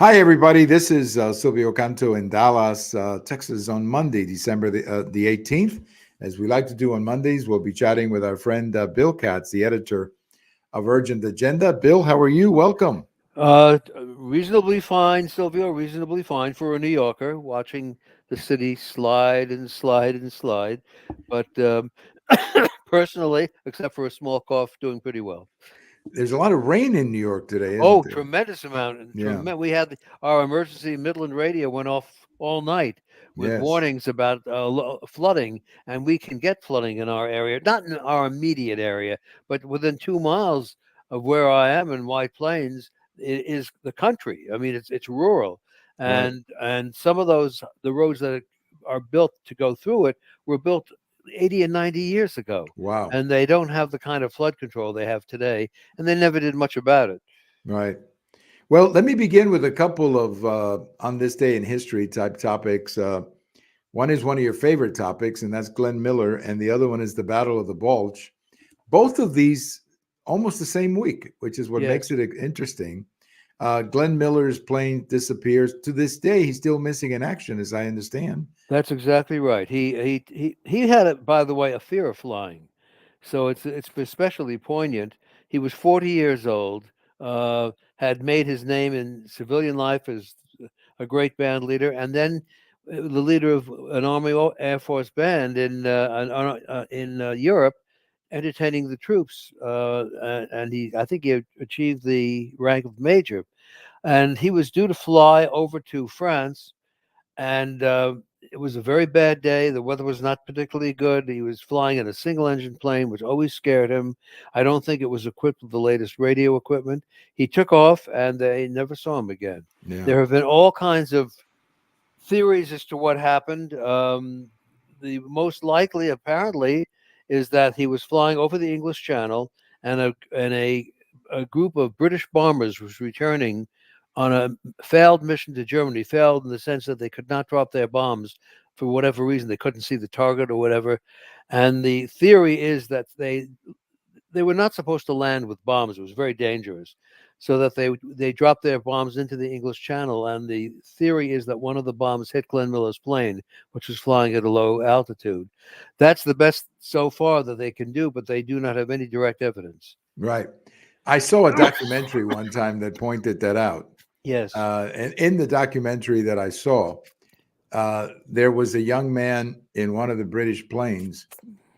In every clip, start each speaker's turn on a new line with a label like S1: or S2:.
S1: Hi, everybody. This is Silvio Canto in Dallas, Texas on Monday, December the 18th. As we like to do on Mondays, we'll be chatting with our friend Bill Katz, the editor of Urgent Agenda. Bill, how are you? Welcome.
S2: Reasonably fine, Silvio. Reasonably fine for a New Yorker watching the city slide and slide and slide. But personally, except for a small cough, doing pretty well.
S1: There's a lot of rain in New York today, isn't
S2: Oh,
S1: there?
S2: tremendous amount.
S1: Yeah.
S2: We had our emergency Midland radio went off all night with
S1: Yes.
S2: warnings about flooding, and we can get flooding in our area, not in our immediate area, but within 2 miles of where I am in White Plains is the country. I mean, it's rural,
S1: Right.
S2: and some of the roads that are built to go through it were built 80 and 90 years ago,
S1: Wow.
S2: and they don't have the kind of flood control they have today, and they never did much about it.
S1: Right. Well, let me begin with a couple of on this day in history type topics. One is one of your favorite topics, and that's Glenn Miller, and the other one is the Battle of the Bulge. Both of these almost the same week, which is what makes
S2: Yes.
S1: it interesting. Glenn Miller's plane disappears. To this day, he's still missing in action, as I understand.
S2: That's exactly right. He had, by the way, a fear of flying, so it's especially poignant. He was 40 years old, had made his name in civilian life as a great band leader, and then the leader of an Army Air Force band in Europe, entertaining the troops, and I think he achieved the rank of major, and he was due to fly over to France and it was a very bad day. The weather was not particularly good. He was flying in a single engine plane, which always scared him. I don't think it was equipped with the latest radio equipment. He took off and they never saw him again.
S1: Yeah.
S2: There have been all kinds of theories as to what happened. The most likely, apparently, is that he was flying over the English Channel and a group of British bombers was returning on a failed mission to Germany, failed in the sense that they could not drop their bombs for whatever reason. They couldn't see the target or whatever. And the theory is that they were not supposed to land with bombs. It was very dangerous. So that they dropped their bombs into the English Channel, and the theory is that one of the bombs hit Glenn Miller's plane, which was flying at a low altitude. That's the best so far that they can do, but they do not have any direct evidence.
S1: Right. I saw a documentary one time that pointed that out.
S2: Yes,
S1: And in the documentary that I saw, there was a young man in one of the British planes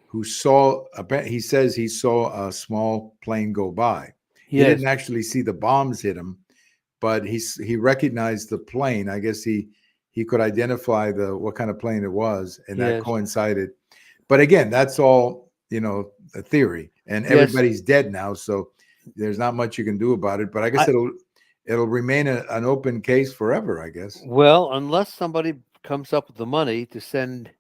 S1: who saw, he says he saw a small plane go by. He
S2: yes,
S1: didn't actually see the bombs hit him, but he recognized the plane. I guess he could identify the what kind of plane it was, and that
S2: yes,
S1: coincided. But again, that's all a theory, and
S2: yes.
S1: everybody's dead now, so there's not much you can do about it. But I guess
S2: I
S1: it'll remain an open case forever, I guess.
S2: Well, unless somebody comes up with the money to send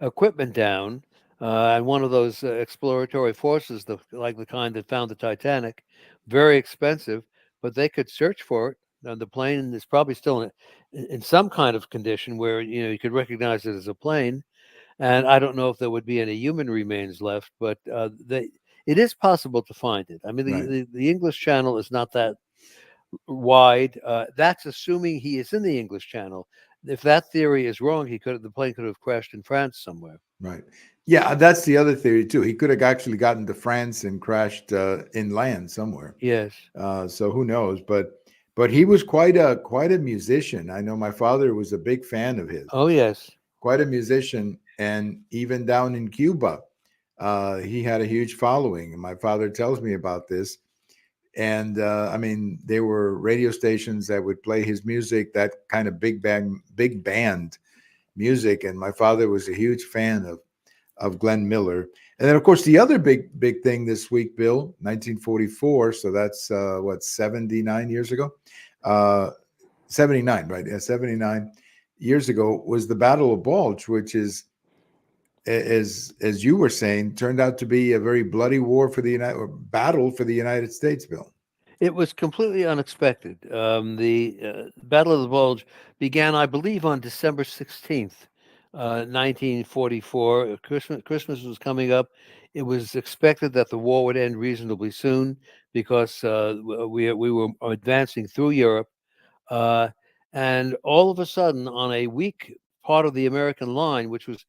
S2: equipment down, and one of those exploratory forces, like the kind that found the Titanic, very expensive, but they could search for it. The plane is probably still in some kind of condition where you could recognize it as a plane. And I don't know if there would be any human remains left, but it is possible to find it. I mean,
S1: Right.
S2: the English Channel is not that wide. That's assuming he is in the English Channel. If that theory is wrong, the plane could have crashed in France somewhere.
S1: Right. Yeah, that's the other theory too. He could have actually gotten to France and crashed inland somewhere.
S2: Yes.
S1: So who knows? But he was quite a musician. I know my father was a big fan of his.
S2: Oh yes.
S1: Quite a musician, and even down in Cuba, he had a huge following. And my father tells me about this. And I mean, there were radio stations that would play his music, that kind of big band music. And my father was a huge fan of Glenn Miller. And then, of course, the other big thing this week, Bill, 1944. So that's what, 79 years ago? 79, right? Yeah, 79 years ago was the Battle of Bulge, which is, as you were saying, turned out to be a very bloody war for the battle for the United States, Bill.
S2: It was completely unexpected. The Battle of the Bulge began, I believe, on December 16th, 1944. Christmas was coming up. It was expected that the war would end reasonably soon because we were advancing through Europe. Uh, And all of a sudden, on a weak part of the American line, which was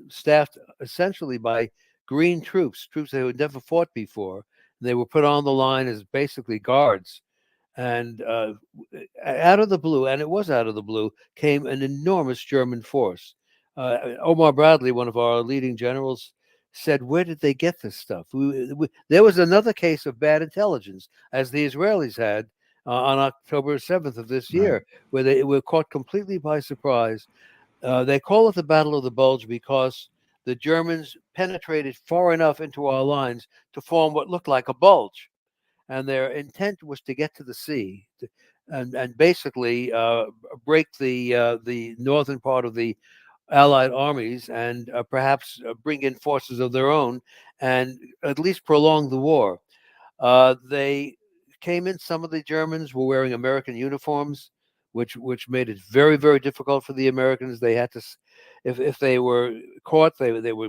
S2: staffed essentially by green troops, troops that had never fought before, they were put on the line as basically guards. And out of the blue, and it was out of the blue, came an enormous German force. Omar Bradley, one of our leading generals, said, "Where did they get this stuff?" There was another case of bad intelligence, as the Israelis had on October 7th of this
S1: Right.
S2: year, where they were caught completely by surprise. They call it the Battle of the Bulge because the Germans penetrated far enough into our lines to form what looked like a bulge, and their intent was to get to the sea and basically break the northern part of the Allied armies and perhaps bring in forces of their own and at least prolong the war. They came in. Some of the Germans were wearing American uniforms, which made it very very difficult for the Americans. They had to, if they were caught, they were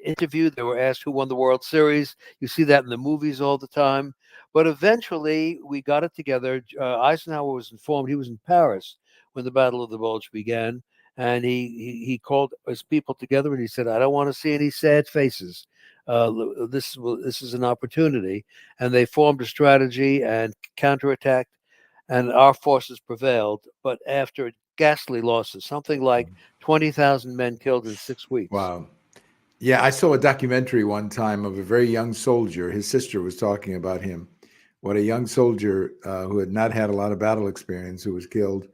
S2: interviewed. They were asked who won the World Series. You see that in the movies all the time. But eventually, we got it together. Eisenhower was informed. He was in Paris when the Battle of the Bulge began, and he called his people together and he said, "I don't want to see any sad faces. This is an opportunity." And they formed a strategy and counterattacked, and our forces prevailed, but after ghastly losses, something like 20,000 men killed in 6 weeks.
S1: Wow. Yeah, I saw a documentary one time of a very young soldier. His sister was talking about him. What a young soldier who had not had a lot of battle experience who was killed.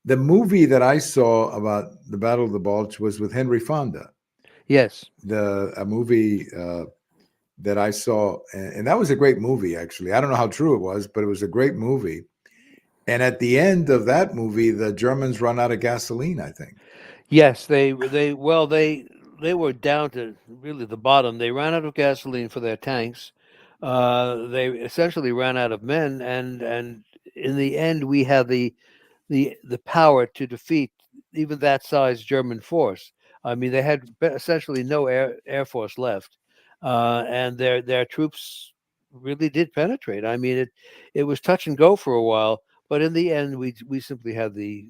S1: The movie that I saw about the Battle of the Bulge was with Henry Fonda.
S2: Yes.
S1: A movie that I saw, and that was a great movie. Actually, I don't know how true it was, but it was a great movie. And at the end of that movie, the Germans run out of gasoline, I think.
S2: Yes, they were down to really the bottom. They ran out of gasoline for their tanks. They essentially ran out of men, and in the end, we had the power to defeat even that size German force. I mean, they had essentially no air force left, and their troops really did penetrate. I mean, it was touch and go for a while, but in the end, we simply had the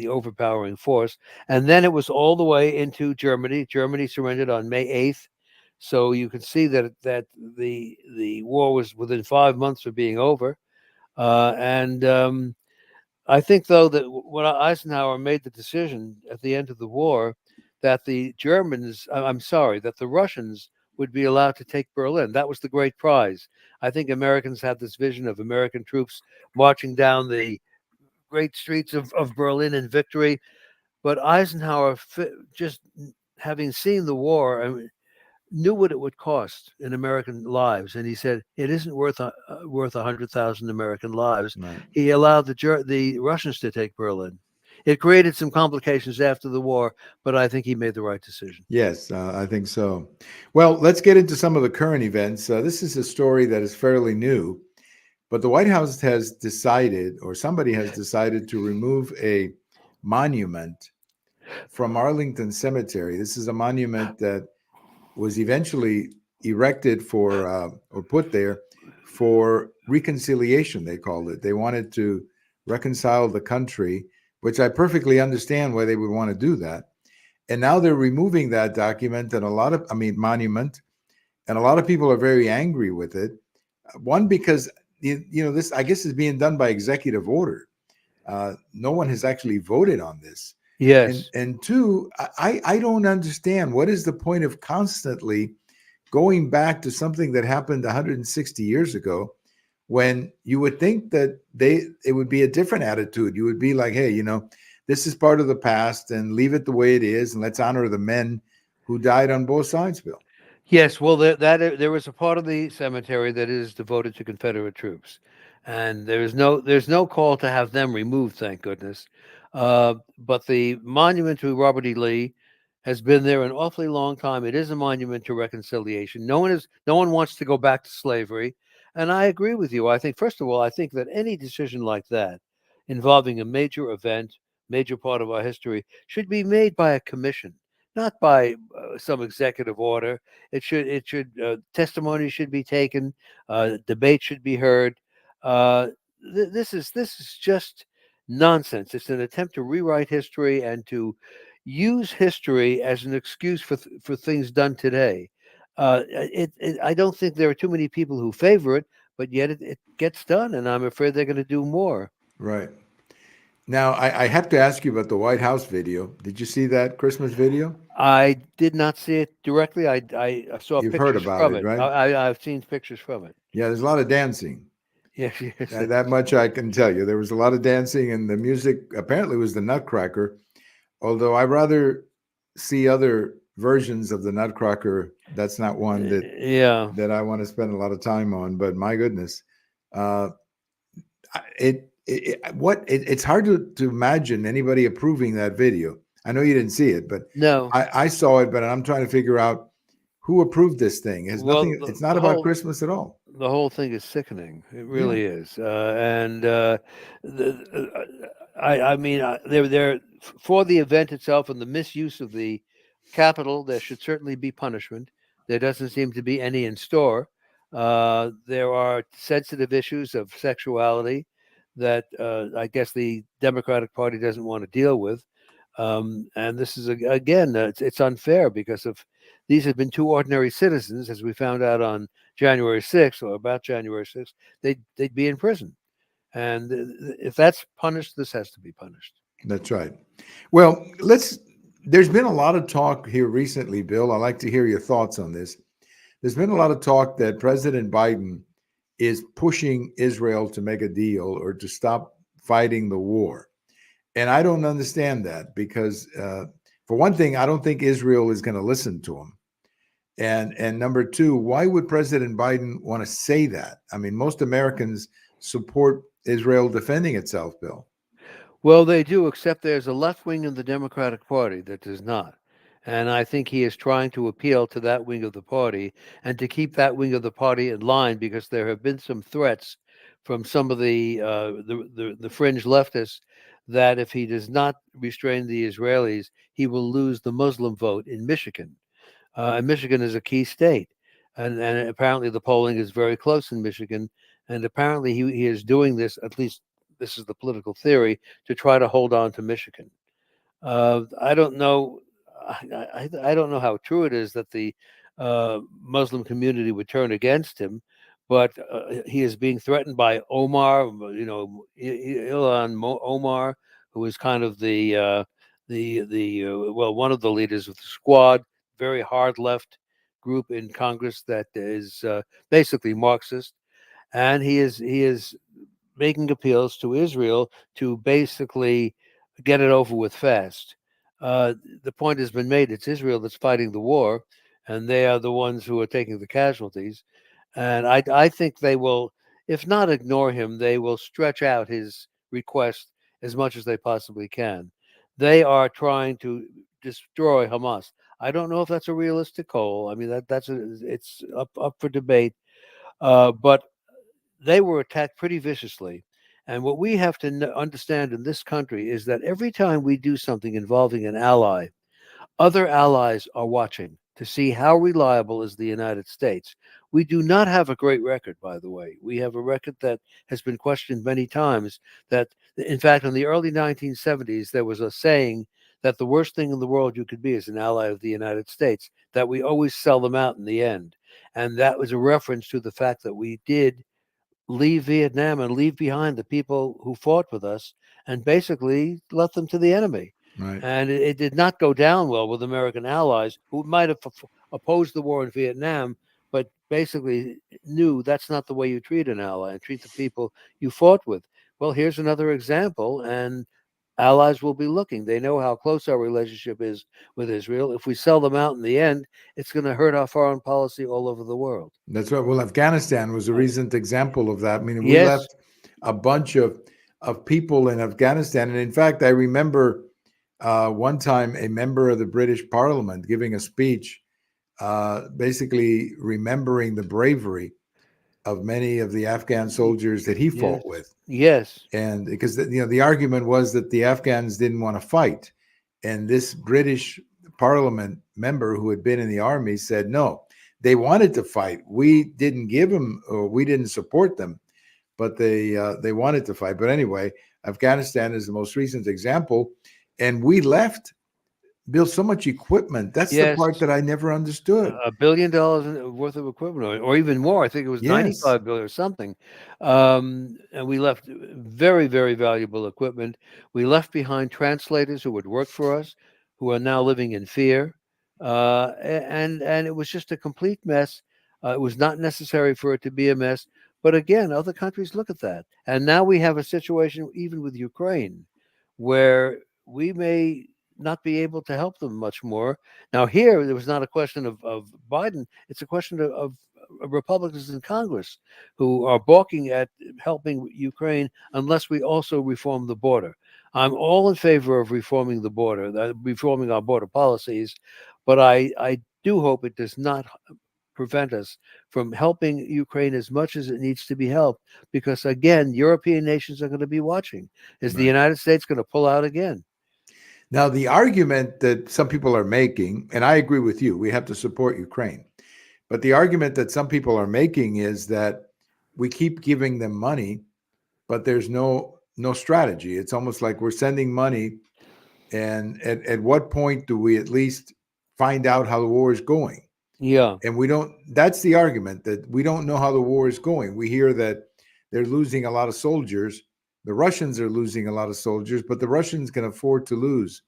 S2: overpowering force, and then it was all the way into Germany. Germany surrendered on May 8th, so you can see that the war was within 5 months of being over, and I think, though, that when Eisenhower made the decision at the end of the war that the Germans, I'm sorry, that the Russians would be allowed to take Berlin, that was the great prize. I think Americans had this vision of American troops marching down the great streets of Berlin in victory. But Eisenhower, just having seen the war, I mean, knew what it would cost in American lives, and he said it isn't worth 100,000 American lives.
S1: Right.
S2: He allowed the Russians to take Berlin. It created some complications after the war, but I think he made the right decision.
S1: Yes, I think so. Well, let's get into some of the current events. This is a story that is fairly new, but the White House has decided, or somebody has decided, to remove a monument from Arlington Cemetery. This is a monument that was eventually erected for, or put there for reconciliation, they called it. They wanted to reconcile the country, which I perfectly understand why they would want to do that. And now they're removing that document and monument, and a lot of people are very angry with it. One, because this, I guess, is being done by executive order. No one has actually voted on this. And
S2: Yes.
S1: and two, I don't understand what is the point of constantly going back to something that happened 160 years ago, when you would think that it would be a different attitude. You would be like, hey, this is part of the past and leave it the way it is, and let's honor the men who died on both sides, Bill.
S2: Yes, well, there was a part of the cemetery that is devoted to Confederate troops, and there's no call to have them removed, thank goodness. But the monument to Robert E. Lee has been there an awfully long time. It is a monument to reconciliation. No one wants to go back to slavery, and I agree with you. I think, first of all, I think that any decision like that, involving a major event, major part of our history, should be made by a commission, not by some executive order. It should testimony should be taken, debate should be heard. This is just nonsense. It's an attempt to rewrite history and to use history as an excuse for things done today. I don't think there are too many people who favor it, but yet it gets done, and I'm afraid they're going to do more.
S1: Right. Now, I have to ask you about the White House video. Did you see that Christmas video?
S2: I did not see it directly. I saw
S1: You've heard
S2: pictures
S1: about
S2: from
S1: it,
S2: it.
S1: right?
S2: I've seen pictures from it.
S1: Yeah, there's a lot of dancing.
S2: Yes, yes.
S1: That much I can tell you. There was a lot of dancing, and the music apparently was the Nutcracker. Although I rather see other versions of the Nutcracker. That's not one
S2: Yeah.
S1: that I want to spend a lot of time on. But my goodness, uh, it's hard to imagine anybody approving that video. I know you didn't see it, but
S2: No.
S1: I saw it. But I'm trying to figure out who approved this thing. It has
S2: Well,
S1: nothing. It's not about Christmas at all.
S2: the whole thing is sickening. It
S1: Yeah,
S2: really is. And the, I mean, they're for the event itself and the misuse of the Capitol. There should certainly be punishment. There doesn't seem to be any in store. There are sensitive issues of sexuality that I guess the Democratic Party doesn't want to deal with. And this is again, it's unfair because of these have been two ordinary citizens, as we found out on January 6th or about January 6th, they'd be in prison. And if that's punished, this has to be punished.
S1: that's right. Well, there's been a lot of talk here recently, Bill. I'd like to hear your thoughts on this. There's been a lot of talk that President Biden is pushing Israel to make a deal or to stop fighting the war. And I don't understand that because, for one thing, I don't think Israel is going to listen to him. And number two, why would President Biden want to say that? I mean, most Americans support Israel defending itself, Bill.
S2: Well, they do, except there's a left wing in the Democratic Party that does not. And I think he is trying to appeal to that wing of the party and to keep that wing of the party in line because there have been some threats from some of the fringe leftists that if he does not restrain the Israelis, he will lose the Muslim vote in Michigan. And Michigan is a key state. And apparently the polling is very close in Michigan. And apparently he is doing this, at least this is the political theory, to try to hold on to Michigan. I don't know. I don't know how true it is that the Muslim community would turn against him, but he is being threatened by Omar, Ilhan Omar, who is kind of the one of the leaders of the Squad, very hard left group in Congress that is basically Marxist, and he is making appeals to Israel to basically get it over with fast. The point has been made, it's Israel that's fighting the war, and they are the ones who are taking the casualties. And I think they will, if not ignore him, they will stretch out his request as much as they possibly can. They are trying to destroy Hamas. I don't know if that's a realistic goal. I mean, it's up for debate. But they were attacked pretty viciously. And what we have to understand in this country is that every time we do something involving an ally, other allies are watching to see how reliable is the United States. We do not have a great record, by the way. We have a record that has been questioned many times. That, in fact, in the early 1970s, there was a saying that the worst thing in the world you could be is an ally of the United States, that we always sell them out in the end. And that was a reference to the fact that we did leave Vietnam and leave behind the people who fought with us and basically left them to the enemy.
S1: Right.
S2: And it did not go down well with American allies who might have opposed the war in Vietnam, but basically knew that's not the way you treat an ally and treat the people you fought with. Well, here's another example, and allies will be looking. They know how close our relationship is with Israel. If we sell them out in the end, it's going to hurt our foreign policy all over the world.
S1: That's right. Well, Afghanistan was a recent example of that. I mean, we
S2: Yes.
S1: left a bunch of people in Afghanistan, and in fact, I remember one time a member of the British Parliament giving a speech, basically remembering the bravery of many of the Afghan soldiers that he fought with.
S2: Yes.
S1: And because the argument was that the Afghans didn't want to fight, and this British Parliament member who had been in the army said no, they wanted to fight. We didn't give them, or we didn't support them, but they wanted to fight. But anyway, Afghanistan is the most recent example, and we left, Bill, so much equipment. That's the
S2: Yes,
S1: part that I never understood.
S2: $1 billion worth of equipment, or even more. I think it was
S1: Yes,
S2: 95 billion or something. And we left very, very valuable equipment. We left behind translators who would work for us, who are now living in fear. And it was just a complete mess. It was not necessary for it to be a mess. But again, other countries look at that. And now we have a situation, even with Ukraine, where we may not be able to help them much more. Now, here, there was not a question of Biden. It's a question of Republicans in Congress who are balking at helping Ukraine unless we also reform the border. I'm all in favor of reforming the border, reforming our border policies, but I do hope it does not prevent us from helping Ukraine as much as it needs to be helped, because again, European nations are going to be watching. Is the
S1: right.
S2: United States going to pull out again?
S1: Now, the argument that some people are making, and I agree with you, we have to support Ukraine. But the argument that some people are making is that we keep giving them money, but there's no strategy. It's almost like we're sending money, and at what point do we at least find out how the war is going?
S2: Yeah.
S1: And we don't. That's the argument, that we don't know how the war is going. We hear that they're losing a lot of soldiers. The Russians are losing a lot of soldiers, but the Russians can afford to lose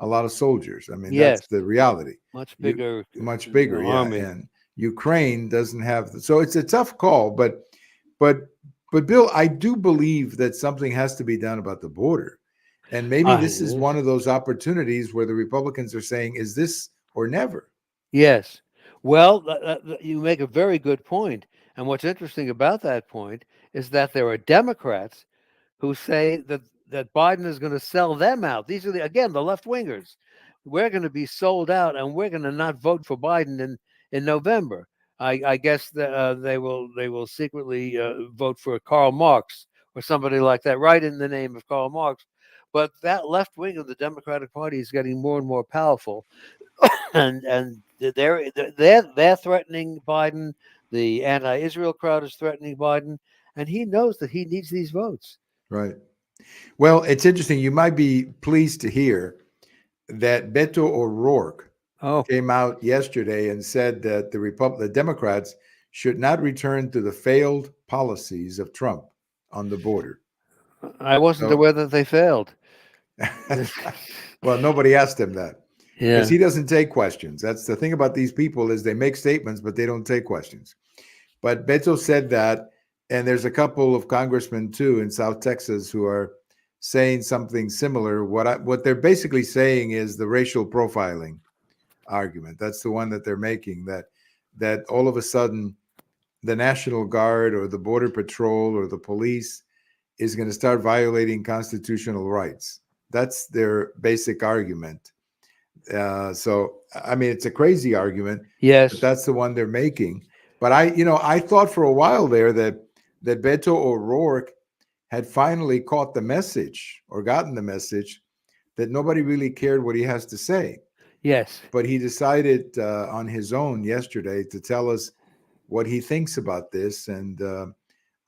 S1: a lot of soldiers. I mean, that's
S2: Yes.
S1: the reality.
S2: Much
S1: You
S2: bigger
S1: much bigger, yeah.
S2: army.
S1: And Ukraine doesn't have so it's a tough call, but but Bill, I do believe that something has to be done about the border. And maybe this is
S2: Yes.
S1: one of those opportunities where the Republicans are saying, is this or never?
S2: Yes. Well, you make a very good point. And what's interesting about that point is that there are Democrats who say that Biden is going to sell them out. These are again the left wingers. We're going to be sold out, and we're going to not vote for Biden in November. I guess that they will secretly vote for Karl Marx or somebody like that, right in the name of Karl Marx. But that left wing of the Democratic Party is getting more and more powerful, and they're threatening Biden. The anti-Israel crowd is threatening Biden, and he knows that he needs these votes.
S1: Right. Well, it's interesting. You might be pleased to hear that Beto O'Rourke
S2: Oh,
S1: came out yesterday and said that the Democrats should not return to the failed policies of Trump on the border.
S2: I wasn't
S1: So,
S2: aware that they failed.
S1: well, nobody asked him that because
S2: Yeah.
S1: he doesn't take questions. That's the thing about these people, is they make statements, but they don't take questions. But Beto said that, and there's a couple of congressmen too in South Texas who are saying something similar. What they're basically saying is the racial profiling argument. That's the one that they're making, that all of a sudden the National Guard or the Border Patrol or the police is going to start violating constitutional rights. That's their basic argument. So, I mean, it's a crazy argument, but
S2: Yes.
S1: that's the one they're making. But I thought for a while there that Beto O'Rourke had finally caught the message or gotten the message that nobody really cared what he has to say.
S2: Yes.
S1: But he decided on his own yesterday to tell us what he thinks about this, and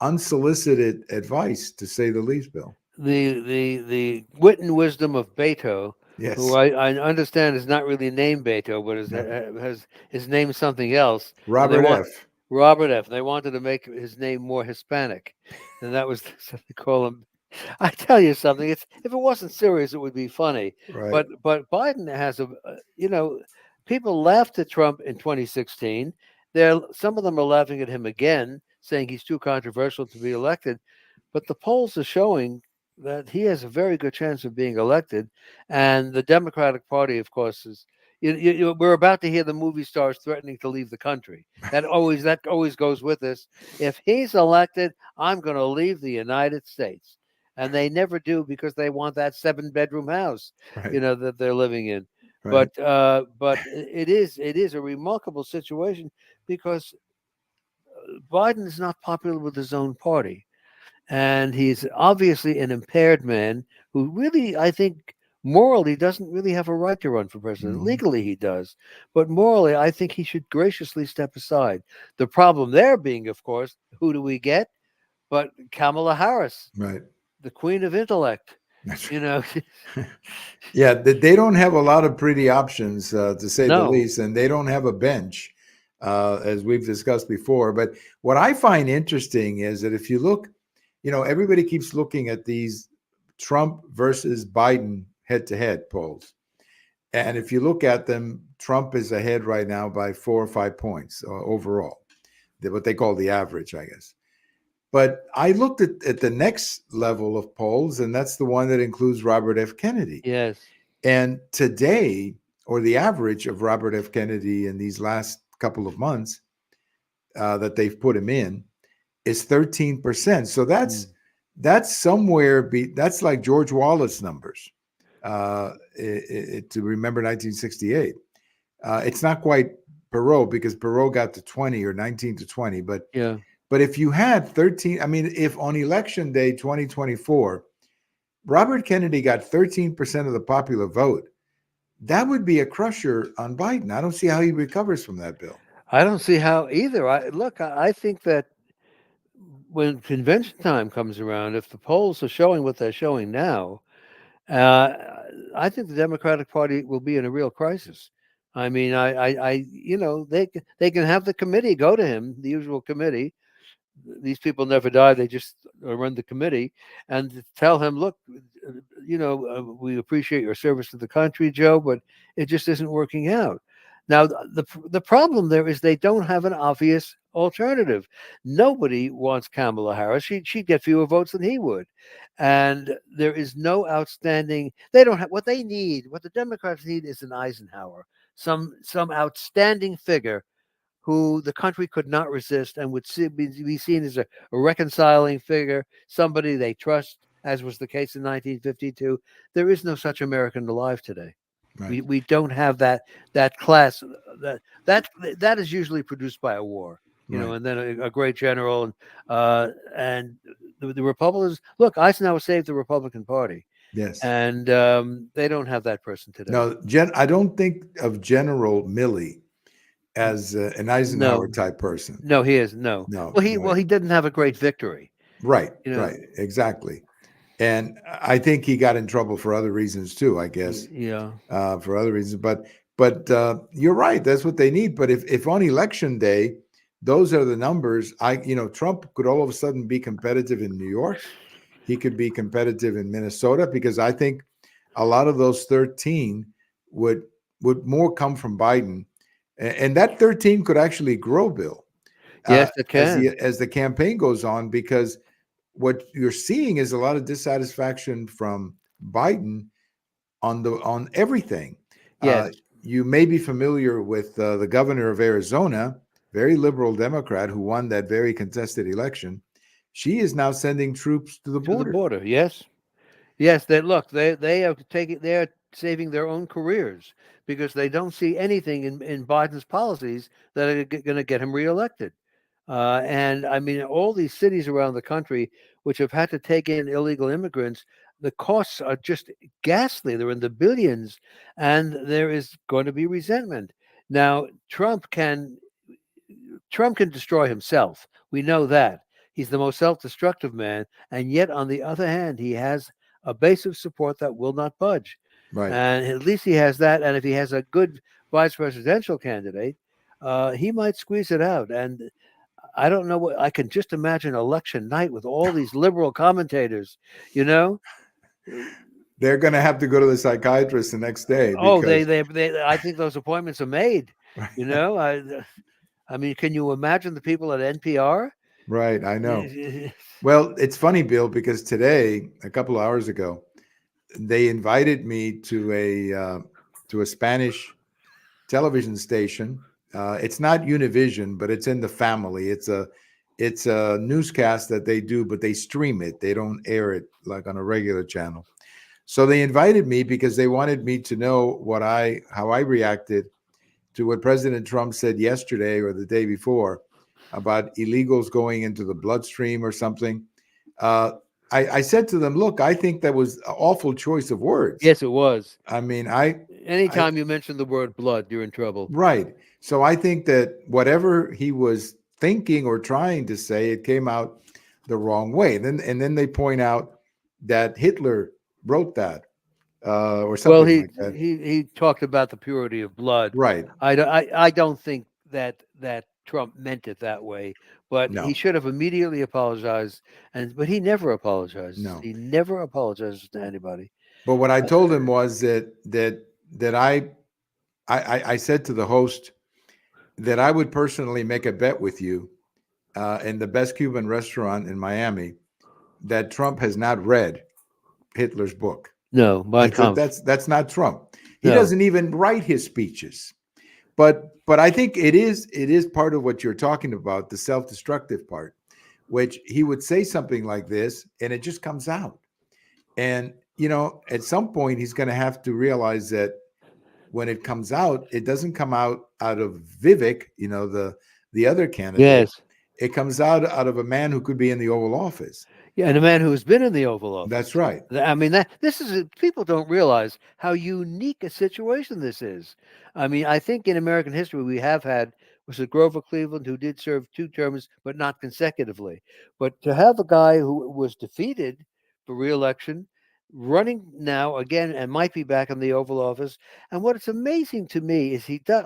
S1: unsolicited advice, to say the least, Bill.
S2: The wit and wisdom of Beto, who
S1: Yes.
S2: I understand is not really named Beto, but
S1: No.
S2: has his name something else, and they
S1: Robert
S2: want
S1: F.
S2: Robert F. They wanted to make his name more Hispanic, and that was so they call him. I tell you something. It's if it wasn't serious, it would be funny.
S1: Right.
S2: But Biden has people laughed at Trump in 2016. Some of them are laughing at him again, saying he's too controversial to be elected. But the polls are showing that he has a very good chance of being elected, and the Democratic Party, of course, is. We're about to hear the movie stars threatening to leave the country. That always goes with us. If he's elected, I'm going to leave the United States, and they never do because they want that 7-bedroom house,
S1: Right.
S2: that they're living in.
S1: Right.
S2: But it is a remarkable situation because Biden is not popular with his own party, and he's obviously an impaired man who really, I think, morally doesn't really have a right to run for president.
S1: Mhm.
S2: Legally, he does, but morally, I think he should graciously step aside. The problem there being, of course, who do we get? but Kamala Harris,
S1: Right.
S2: the queen of intellect,
S1: That's
S2: you know,
S1: right. Yeah, they don't have a lot of pretty options, to say the
S2: no,
S1: least, and they don't have a bench, as we've discussed before. But what I find interesting is that if you look, everybody keeps looking at these Trump versus Biden head-to-head polls, and if you look at them, Trump is ahead right now by 4 or 5 points overall, what they call the average, I guess. But I looked at the next level of polls, and that's the one that includes Robert F. Kennedy.
S2: yes,
S1: And today, or the average of Robert F. Kennedy in these last couple of months that they've put him in is 13%. So
S2: mm,
S1: that's somewhere that's like George Wallace numbers. To remember 1968, it's not quite Perot, because Perot got to 20 or 19 to 20,
S2: yeah.
S1: but if you had 13, I mean, if on election day 2024, Robert Kennedy got 13% of the popular vote, that would be a crusher on Biden. I don't see how he recovers from that, Bill.
S2: I don't see how either. I think that when convention time comes around, if the polls are showing what they're showing now, uh, I think the Democratic Party will be in a real crisis. I mean, they can have the committee go to him, the usual committee. These people never die; they just run the committee, and tell him, look, we appreciate your service to the country, Joe, but it just isn't working out. Now, the problem there is they don't have an obvious alternative. Nobody wants Kamala Harris. She'd get fewer votes than he would, and there is no outstanding. They don't have what they need. What the Democrats need is an Eisenhower, some outstanding figure who the country could not resist and would be seen as a reconciling figure, somebody they trust, as was the case in 1952. There is no such American alive today.
S1: Right.
S2: We don't have that class that that is usually produced by a war,
S1: Right.
S2: and then a great general and the Republicans. Look, Eisenhower saved the Republican Party,
S1: Yes.
S2: and they don't have that person today.
S1: No, I don't think of General Milley as an Eisenhower
S2: No,
S1: type person.
S2: no, he is no.
S1: No,
S2: Well, he
S1: no.
S2: well he didn't have a great victory.
S1: Right,
S2: You know,
S1: right, exactly. And I think he got in trouble for other reasons too, I guess,
S2: yeah.
S1: for other reasons. But you're right. That's what they need. But if on election day, those are the numbers, Trump could all of a sudden be competitive in New York. He could be competitive in Minnesota, because I think a lot of those 13 would would more come from Biden, and that 13 could actually grow, Bill,
S2: Yes, it can.
S1: as the campaign goes on, because what you're seeing is a lot of dissatisfaction from Biden on everything.
S2: Yes.
S1: Uh, you may be familiar with the governor of Arizona, very liberal Democrat, who won that very contested election. She is now sending troops to the
S2: To the
S1: border.
S2: border. Yes. Yes, they are taking they're saving their own careers because they don't see anything in Biden's policies that are going to get him reelected. And I mean, all these cities around the country which have had to take in illegal immigrants, the costs are just ghastly. They're in the billions, and there is going to be resentment. Now, Trump can destroy himself. We know that. He's the most self-destructive man, and yet on the other hand, he has a base of support that will not budge.
S1: Right.
S2: And at least he has that. And if he has a good vice presidential candidate, he might squeeze it out. And I don't know what I can just imagine election night with all these liberal commentators, you know.
S1: They're going to have to go to the psychiatrist the next day,
S2: Oh,
S1: because
S2: I think those appointments are made. You know, I mean, can you imagine the people at NPR?
S1: right, I know. Well, it's funny, Bill, because today, a couple of hours ago, they invited me to a Spanish television station. It's not Univision, but it's in the family. It's a newscast that they do, but they stream it. They don't air it like on a regular channel. So they invited me because they wanted me to know how I reacted to what President Trump said yesterday or the day before about illegals going into the bloodstream or something. Uh, I said to them, look, I think that was an awful choice of words.
S2: Yes, it was.
S1: I mean, I
S2: Anytime you mention the word blood, you're in trouble.
S1: right. So I think that whatever he was thinking or trying to say, it came out the wrong way. And then they point out that Hitler wrote that or
S2: Well,
S1: something
S2: he
S1: like that.
S2: he talked about the purity of blood.
S1: Right?
S2: I don't think that Trump meant it that way, but he
S1: No,
S2: should have immediately apologized. But he never apologizes.
S1: no.
S2: He never apologizes to anybody.
S1: But what I
S2: Uh,
S1: told him was that I said to the host that I would personally make a bet with you in the best Cuban restaurant in Miami that Trump has not read Hitler's book.
S2: no,
S1: I
S2: Mein
S1: said
S2: Kampf.
S1: that's not Trump. He
S2: No.
S1: doesn't even write his speeches. But I think it is part of what you're talking about, the self-destructive part, which he would say something like this and it just comes out. And at some point he's going to have to realize that when it comes out, it doesn't come out of Vivek, the other candidate.
S2: Yes.
S1: It comes out of a man who could be in the Oval Office.
S2: Yeah, and a man who's been in the Oval
S1: That's
S2: Office.
S1: right.
S2: I mean, that this is people don't realize how unique a situation this is. I mean, I think in American history we have had was it Grover Cleveland who did serve 2 terms, but not consecutively. But to have a guy who was defeated for reelection, running now again and might be back in the Oval Office, and what is amazing to me is he does.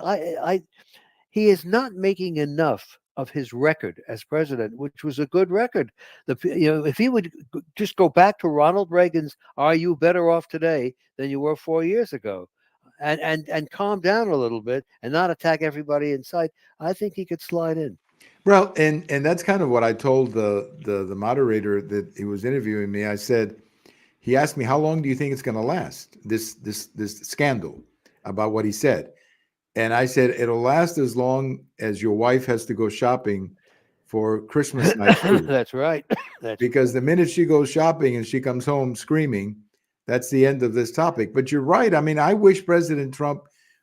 S2: He is not making enough of his record as president, which was a good record. If he would just go back to Ronald Reagan's "Are you better off today than you were 4 years ago," and calm down a little bit and not attack everybody in sight, I think he could slide in.
S1: Well, and that's kind of what I told the moderator that he was interviewing me. I said, he asked me, how long do you think it's going to last, this scandal about what he said? And I said, it'll last as long as your wife has to go shopping for Christmas night food.
S2: That's right. That's
S1: Because the minute she goes shopping and she comes home screaming, that's the end of this topic. But you're right. I mean, I wish President Trump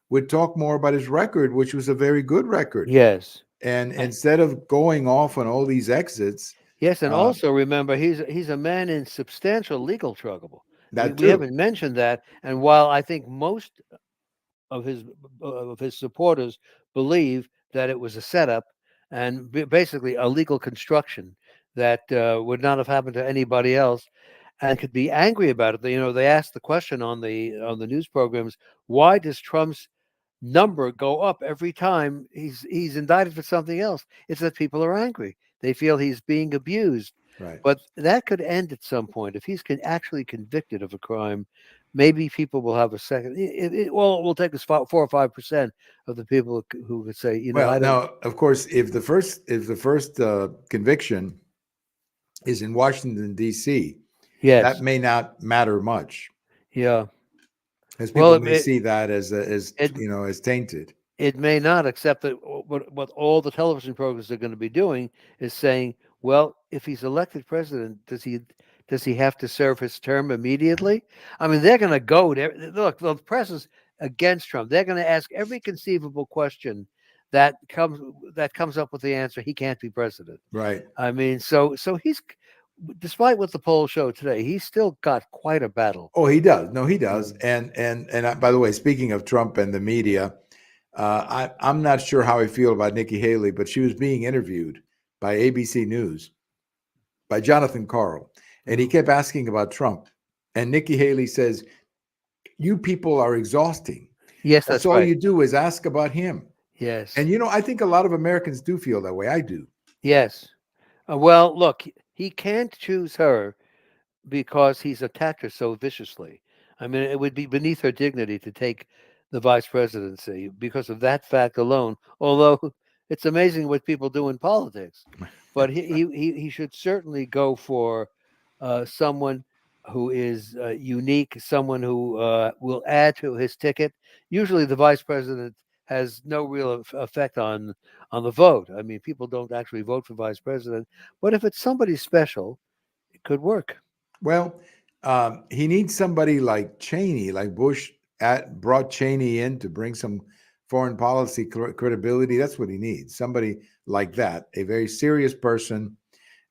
S1: would talk more about his record, which was a very good record.
S2: yes.
S1: And
S2: A-
S1: instead of going off on all these exits,
S2: Yes, and
S1: uh,
S2: also remember he's a man in substantial legal trouble.
S1: that
S2: We
S1: too.
S2: haven't mentioned that, and while I think most of his supporters believe that it was a setup and basically a legal construction that would not have happened to anybody else, and could be angry about it. They asked the question on the news programs, why does Trump's number go up every time he's indicted for something else? It's that people are angry. They feel he's being abused.
S1: Right.
S2: But that could end at some point if he's actually convicted of a crime. Maybe people will have a second. Well, it will take us 4 or 5% of the people who could say,
S1: Well,
S2: I don't.
S1: now, of course, if the first conviction is in Washington D.C., that
S2: Yes,
S1: may not matter much,
S2: yeah.
S1: as
S2: Well,
S1: people
S2: it
S1: may
S2: it
S1: see that as
S2: it,
S1: as tainted.
S2: it may not, except that what all the television programs are going to be doing is saying, well, if he's elected president, does he have to serve his term immediately? I mean, they're going to go there. Look, the press is against Trump. They're going to ask every conceivable question that comes up with the answer. He can't be president.
S1: Right.
S2: I mean, so he's, despite what the polls show today, he's still got quite a battle.
S1: Oh, he does. No, he does.
S2: Mm.
S1: And by the way, speaking of Trump and the media, I'm not sure how I feel about Nikki Haley, but she was being interviewed by ABC News by Jonathan Karl, and he
S2: Mm.
S1: kept asking about Trump. And Nikki Haley says, "You people are exhausting.
S2: Yes,
S1: That's
S2: that's
S1: all
S2: right.
S1: you do is ask about him."
S2: Yes,
S1: And I think a lot of Americans do feel that way. I do.
S2: yes. Well, look, he can't choose her because he's attacked her so viciously. I mean, it would be beneath her dignity to take the vice presidency because of that fact alone. Although it's amazing what people do in politics, but he should certainly go for someone who is unique, someone who will add to his ticket. Usually, the vice president has no real effect on the vote. I mean, people don't actually vote for vice president, but if it's somebody special, it could work.
S1: Well, he needs somebody like Cheney, like Bush brought Cheney in to bring some foreign policy credibility. That's what he needs. Somebody like that, a very serious person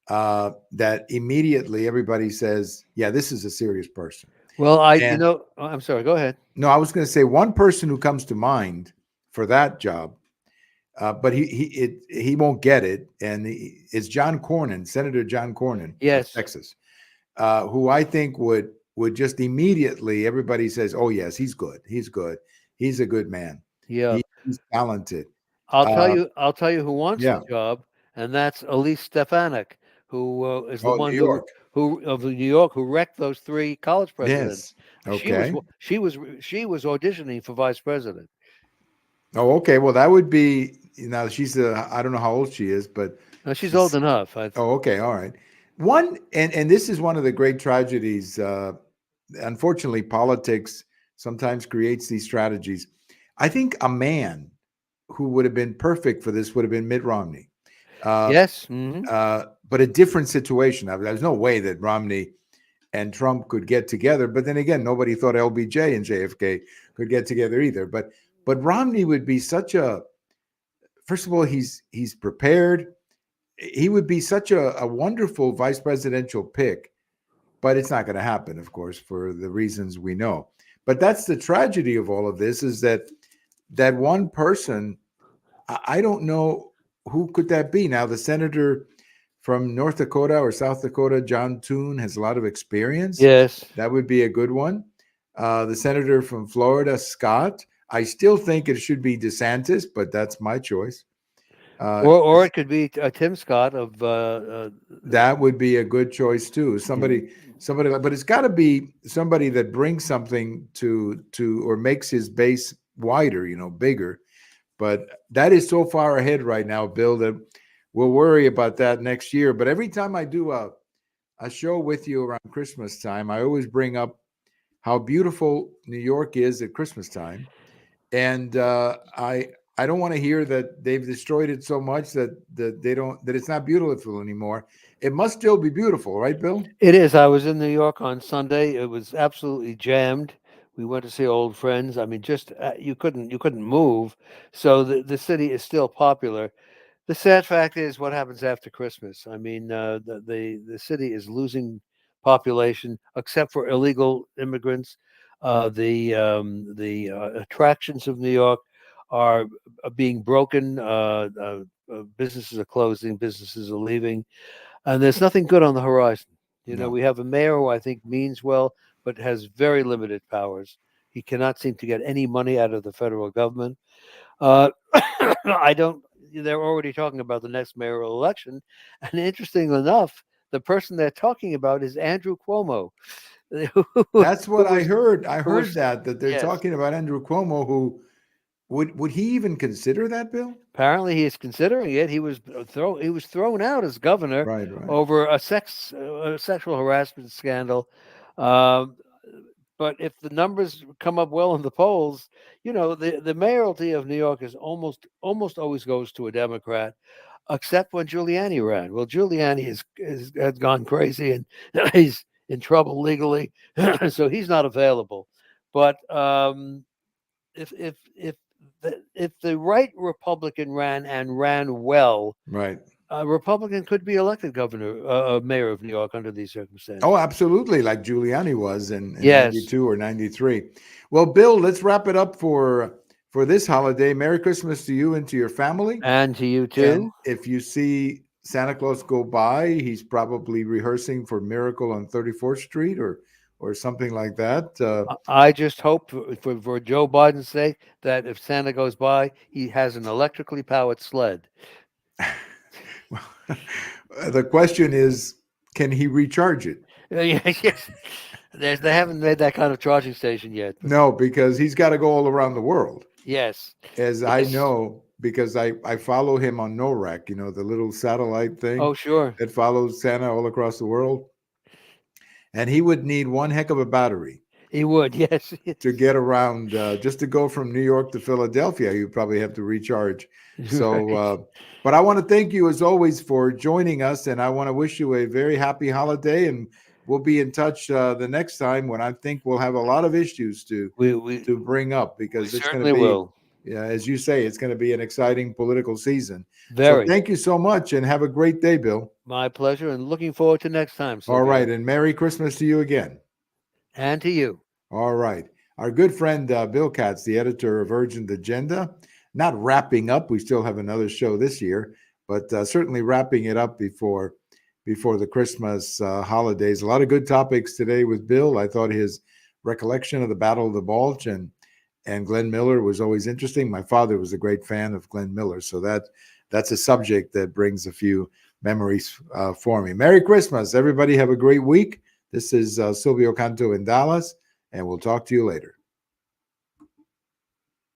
S1: that immediately everybody says, yeah, this is a serious person.
S2: Well,
S1: And
S2: I'm sorry, go ahead.
S1: no, I was going to say one person who comes to mind for that job but he won't get it. And it's John Cornyn, Senator John Cornyn of
S2: Yes.
S1: Texas, who I think would just immediately, everybody says, "Oh yes, he's good. He's good. He's a good man.
S2: Yeah.
S1: He's talented."
S2: I'll tell
S1: Uh,
S2: you. I'll tell you who wants the
S1: yeah.
S2: job, and that's Elise Stefanik, who is the
S1: Oh,
S2: one
S1: New York.
S2: who of New York who wrecked those three college presidents.
S1: Yes. Okay.
S2: She was auditioning for vice president.
S1: Oh, okay. Well, that would be now. I don't know how old she is, but
S2: Now she's old
S1: she's.
S2: enough.
S1: Oh, okay. All right. One and this is one of the great tragedies. Unfortunately, politics sometimes creates these strategies. I think a man who would have been perfect for this would have been Mitt Romney. Uh,
S2: Yes. Hmm.
S1: but a different situation. There's no way that Romney and Trump could get together. But then again, nobody thought LBJ and JFK could get together either. But Romney would be such a. First of all, he's prepared. He would be such a wonderful vice presidential pick, but it's not going to happen, of course, for the reasons we know. But that's the tragedy of all of this, is that one person, I don't know who could that be. Now, the senator from North Dakota or South Dakota, John Thune, has a lot of experience.
S2: Yes.
S1: That would be a good one. The senator from Florida, Scott. I still think it should be DeSantis, but that's my choice.
S2: Or it could be Tim Scott of.
S1: That would be a good choice too. Somebody, but it's got to be somebody that brings something to or makes his base wider, bigger. But that is so far ahead right now, Bill, that we'll worry about that next year. But every time I do a show with you around Christmas time, I always bring up how beautiful New York is at Christmas time, and I don't want to hear that they've destroyed it so much that it's not beautiful anymore. It must still be beautiful, right, Bill?
S2: It is. I was in New York on Sunday. It was absolutely jammed. We went to see old friends. I mean, just you couldn't move. So the city is still popular. The sad fact is what happens after Christmas. I mean, the city is losing population, except for illegal immigrants. The attractions of New York are being broken. Businesses are closing. Businesses are leaving, and there's nothing good on the horizon.
S1: No.
S2: We have a mayor who I think means well, but has very limited powers. He cannot seem to get any money out of the federal government. Uh, I don't. They're already talking about the next mayoral election, and interestingly enough, the person they're talking about is Andrew Cuomo.
S1: That's what I
S2: Was
S1: heard. I
S2: who
S1: heard
S2: was
S1: that they're
S2: yes.
S1: talking about Andrew Cuomo, who would he even consider that, Bill?
S2: Apparently, he is considering it. He was thrown out as governor
S1: Right, right.
S2: over a sexual harassment scandal. Um, but if the numbers come up well in the polls, the mayoralty of New York is almost always goes to a Democrat, except when Giuliani ran. Well, Giuliani has gone crazy and he's in trouble legally, so he's not available. But if the right Republican ran well,
S1: Right.
S2: a Republican could be elected governor, mayor of New York under these circumstances.
S1: Oh, absolutely, like Giuliani was in
S2: Yes,
S1: 92 or 93. Well, Bill, let's wrap it up for this holiday. Merry Christmas to you and to your family.
S2: and to you
S1: And
S2: too.
S1: if you see Santa Claus go by, he's probably rehearsing for Miracle on 34th Street or something like that.
S2: I just hope for Joe Biden's sake that if Santa goes by, he has an electrically powered sled.
S1: The question is, can he recharge it?
S2: Yes, yes. They haven't made that kind of charging station yet. But
S1: No, because he's got to go all around the world,
S2: yes,
S1: as I
S2: yes.
S1: know, because I follow him on NORAC, the little satellite thing
S2: Oh, sure.
S1: that follows Santa all across the world. And he would need one heck of a battery
S2: He would. Yes.
S1: to get around, just to go from New York to Philadelphia. You probably have to recharge. So,
S2: Right.
S1: but I want to thank you as always for joining us, and I want to wish you a very happy holiday. And we'll be in touch the next time, when I think we'll have a lot of issues
S2: We
S1: to bring up,
S2: we
S1: because it's going to
S2: certainly
S1: be,
S2: will.
S1: yeah, as you say, it's going to be an exciting political season. So
S2: Very.
S1: thank you so much, and have a great day, Bill.
S2: My pleasure, and looking forward to next time,
S1: All right,
S2: Silvio.
S1: and Merry Christmas to you again.
S2: And to you.
S1: All right. Our good friend Bill Katz, the editor of Urgent Agenda, not wrapping up. We still have another show this year, but certainly wrapping it up before the Christmas holidays. A lot of good topics today with Bill. I thought his recollection of the Battle of the Bulge and Glenn Miller was always interesting. My father was a great fan of Glenn Miller, so that's a subject that brings a few memories for me. Merry Christmas, everybody. Have a great week. This is Silvio Canto in Dallas, and we'll talk to you later.